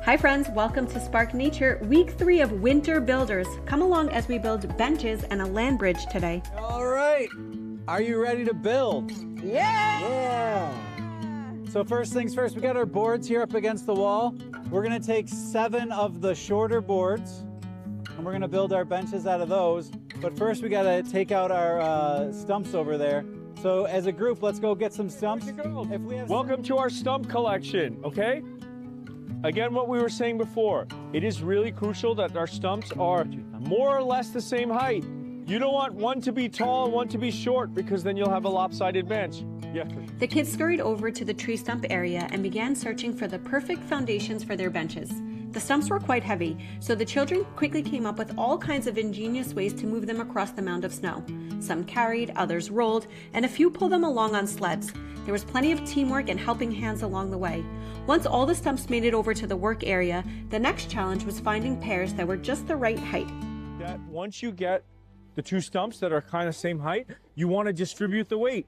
Hi friends, welcome to Spark Nature, week 3 of Winter Builders. Come along as we build benches and a land bridge today. All right, are you ready to build? Yeah! So first things first, we got our boards here up against the wall. We're gonna take 7 of the shorter boards and we're gonna build our benches out of those. But first we gotta take out our stumps over there. So as a group, let's go get some stumps. Welcome to our stump collection, okay? Again, what we were saying before, it is really crucial that our stumps are more or less the same height. You don't want one to be tall and one to be short because then you'll have a lopsided bench. Yeah. The kids scurried over to the tree stump area and began searching for the perfect foundations for their benches. The stumps were quite heavy, so the children quickly came up with all kinds of ingenious ways to move them across the mound of snow. Some carried, others rolled, and a few pulled them along on sleds. There was plenty of teamwork and helping hands along the way. Once all the stumps made it over to the work area, the next challenge was finding pairs that were just the right height. That once you get the 2 stumps that are kind of same height, you want to distribute the weight.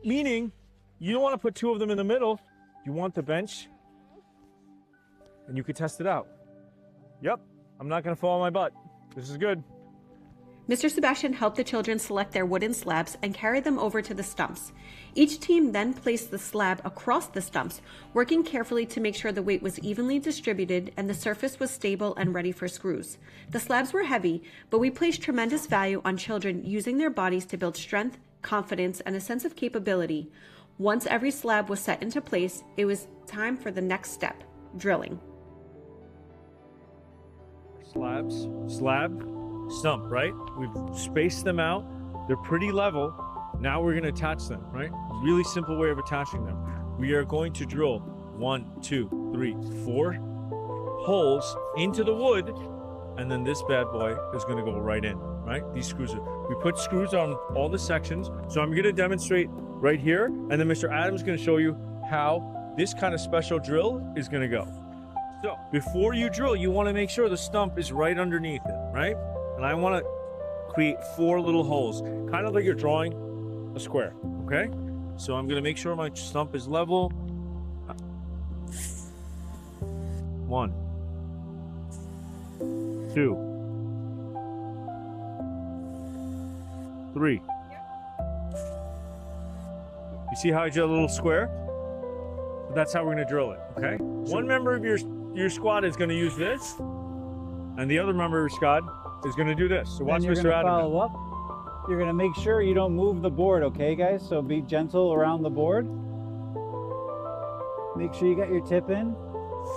Meaning, you don't want to put 2 of them in the middle. You want the bench, and you could test it out. Yep, I'm not going to fall on my butt. This is good. Mr. Sebastian helped the children select their wooden slabs and carry them over to the stumps. Each team then placed the slab across the stumps, working carefully to make sure the weight was evenly distributed and the surface was stable and ready for screws. The slabs were heavy, but we placed tremendous value on children using their bodies to build strength, confidence, and a sense of capability. Once every slab was set into place, it was time for the next step, drilling. Slabs, slab, stump, right? We've spaced them out. They're pretty level. Now we're going to attach them, right? Really simple way of attaching them. We are going to drill 1, 2, 3, 4 holes into the wood, and then this bad boy is going to go right in, right? These screws we put screws on all the sections. So I'm going to demonstrate right here, and then Mr. Adam's going to show you how this kind of special drill is going to go. So before you drill, you want to make sure the stump is right underneath it, right? And I want to create 4 little holes, kind of like you're drawing a square, okay? So I'm going to make sure my stump is level. 1, 2, 3. You see how I drew a little square? That's how we're going to drill it, okay? One member of your squad is going to use this, and the other member of your squad is going to do this. So watch Mr. Adam. Follow up. You're going to make sure you don't move the board, okay, guys? So be gentle around the board. Make sure you got your tip in.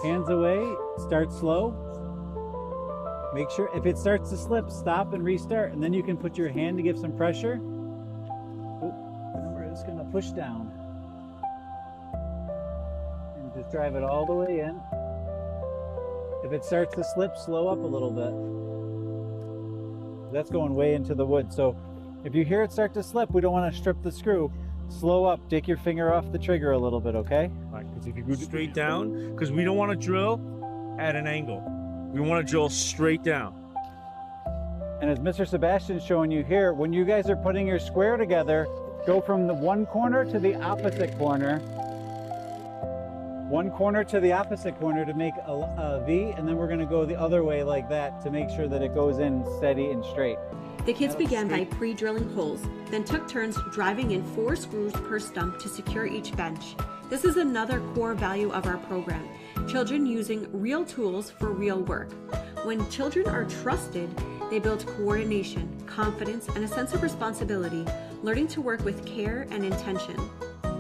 Hands away. Start slow. Make sure if it starts to slip, stop and restart, and then you can put your hand to give some pressure. Oh, remember, it's going to push down. And just drive it all the way in. If it starts to slip, slow up a little bit. That's going way into the wood. So if you hear it start to slip, we don't want to strip the screw. Slow up, take your finger off the trigger a little bit, okay? Right, because if you go straight down, because we don't want to drill at an angle. We want to drill straight down. And as Mr. Sebastian's showing you here, when you guys are putting your square together, go from the one corner to the opposite corner. One corner to the opposite corner to make a V, and then we're going to go the other way like that to make sure that it goes in steady and straight. The kids began by pre-drilling holes, then took turns driving in 4 screws per stump to secure each bench. This is another core value of our program, children using real tools for real work. When children are trusted, they build coordination, confidence, and a sense of responsibility, learning to work with care and intention.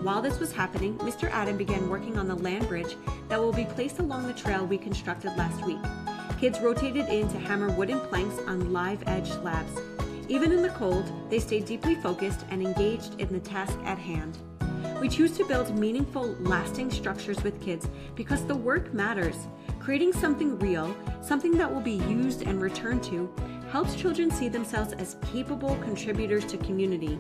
While this was happening, Mr. Adam began working on the land bridge that will be placed along the trail we constructed last week. Kids rotated in to hammer wooden planks on live edge slabs. Even in the cold, they stayed deeply focused and engaged in the task at hand. We choose to build meaningful, lasting structures with kids because the work matters. Creating something real, something that will be used and returned to, helps children see themselves as capable contributors to community.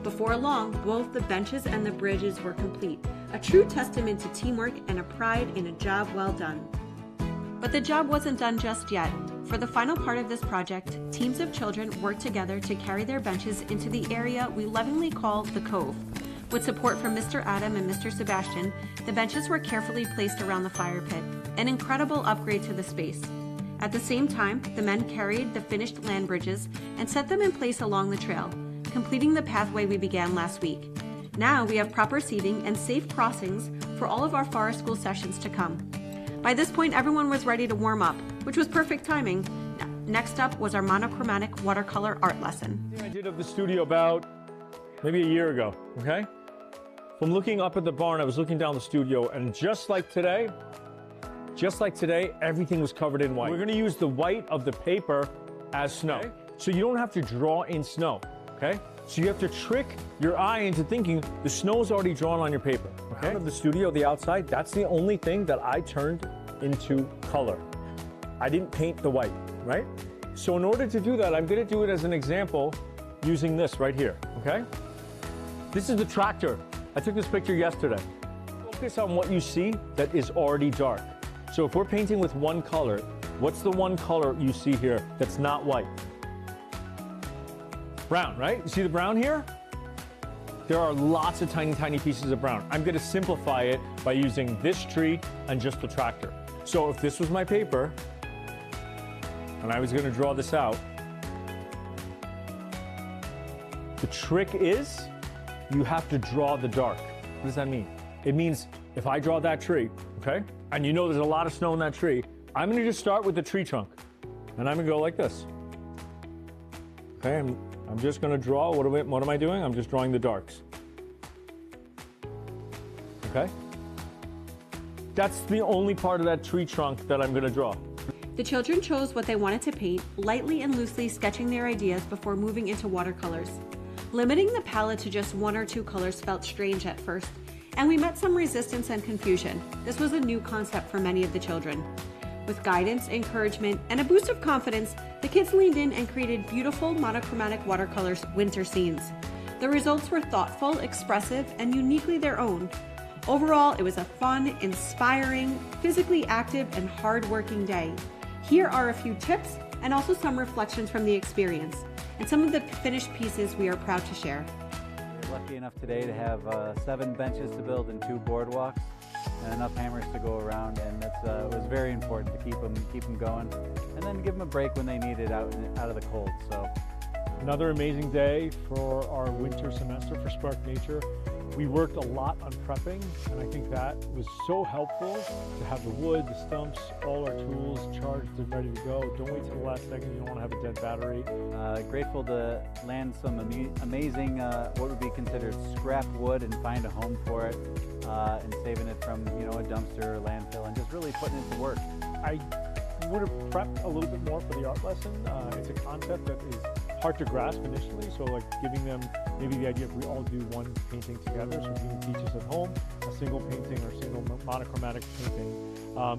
Before long, both the benches and the bridges were complete, a true testament to teamwork and a pride in a job well done. But the job wasn't done just yet. For the final part of this project, teams of children worked together to carry their benches into the area we lovingly call the Cove. With support from Mr. Adam and Mr. Sebastian, the benches were carefully placed around the fire pit. an incredible upgrade to the space. At the same time, the men carried the finished land bridges and set them in place along the trail, completing the pathway we began last week. Now we have proper seating and safe crossings for all of our forest school sessions to come. By this point, everyone was ready to warm up, which was perfect timing. Next up was our monochromatic watercolor art lesson. I did of the studio about maybe a year ago, okay? From looking up at the barn, I was looking down the studio, and just like today, everything was covered in white. We're gonna use the white of the paper as snow. Okay. So you don't have to draw in snow, okay? So you have to trick your eye into thinking the snow is already drawn on your paper, okay? Out of the studio, the outside, that's the only thing that I turned into color. I didn't paint the white, right? So in order to do that, I'm gonna do it as an example using this right here, okay? This is the tractor. I took this picture yesterday. Focus on what you see that is already dark. So if we're painting with one color, what's the one color you see here that's not white? Brown, right? You see the brown here? There are lots of tiny, tiny pieces of brown. I'm gonna simplify it by using this tree and just the tractor. So if this was my paper, and I was gonna draw this out, the trick is you have to draw the dark. What does that mean? It means if I draw that tree, okay, and you know there's a lot of snow in that tree, I'm gonna just start with the tree trunk, and I'm gonna go like this. Okay, I'm just gonna draw, what am I doing? I'm just drawing the darks. Okay? That's the only part of that tree trunk that I'm gonna draw. The children chose what they wanted to paint, lightly and loosely sketching their ideas before moving into watercolors. Limiting the palette to just one or two colors felt strange at first, and we met some resistance and confusion. This was a new concept for many of the children. With guidance, encouragement, and a boost of confidence, the kids leaned in and created beautiful monochromatic watercolors winter scenes. The results were thoughtful, expressive, and uniquely their own. Overall, it was a fun, inspiring, physically active, and hard-working day. Here are a few tips and also some reflections from the experience, and some of the finished pieces we are proud to share. We're lucky enough today to have 7 benches to build and 2 boardwalks and enough hammers to go around, and it was very important to keep them going, and then give them a break when they need it out of the cold. So another amazing day for our winter semester for Spark Nature. We worked a lot on prepping, and I think that was so helpful to have the wood, the stumps, all our tools charged and ready to go. Don't wait till the last second. You don't want to have a dead battery. Grateful to land some amazing, what would be considered scrap wood, and find a home for it, and saving it from, you know, a dumpster or landfill, and just really putting it to work. I would have prepped a little bit more for the art lesson. It's a concept that is hard to grasp initially, so like giving them maybe the idea if we all do one painting together, so if you can teach us at home a single painting or single monochromatic painting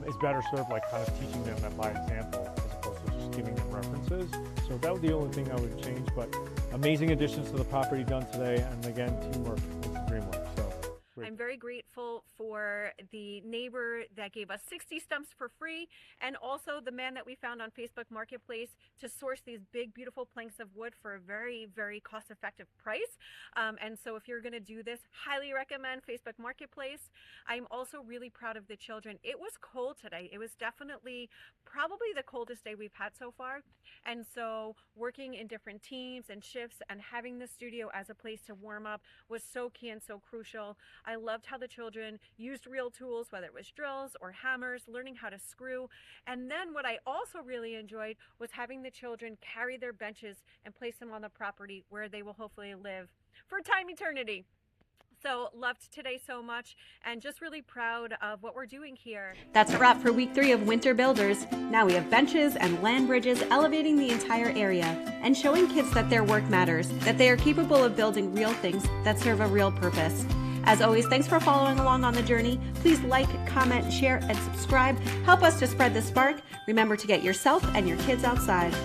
is better served like kind of teaching them that by example as opposed to just giving them references. So that would be the only thing I would change, but amazing additions to the property done today, and again, teamwork makes the dream work. So great. I'm very grateful for the neighbor that gave us 60 stumps for free, and also the man that we found on Facebook Marketplace to source these big, beautiful planks of wood for a very, very cost-effective price. And so if you're going to do this, highly recommend Facebook Marketplace. I'm also really proud of the children. It was cold today. It was definitely probably the coldest day we've had so far. And so working in different teams and shifts and having the studio as a place to warm up was so key and so crucial. I loved how the children used real tools, whether it was drills or hammers, learning how to screw. And then what I also really enjoyed was having the children carry their benches and place them on the property where they will hopefully live for time eternity. So loved today so much, and just really proud of what we're doing here. That's a wrap for week 3 of Winter Builders. Now we have benches and land bridges elevating the entire area and showing kids that their work matters, that they are capable of building real things that serve a real purpose. As always, thanks for following along on the journey. Please like, comment, share, and subscribe. Help us to spread the spark. Remember to get yourself and your kids outside.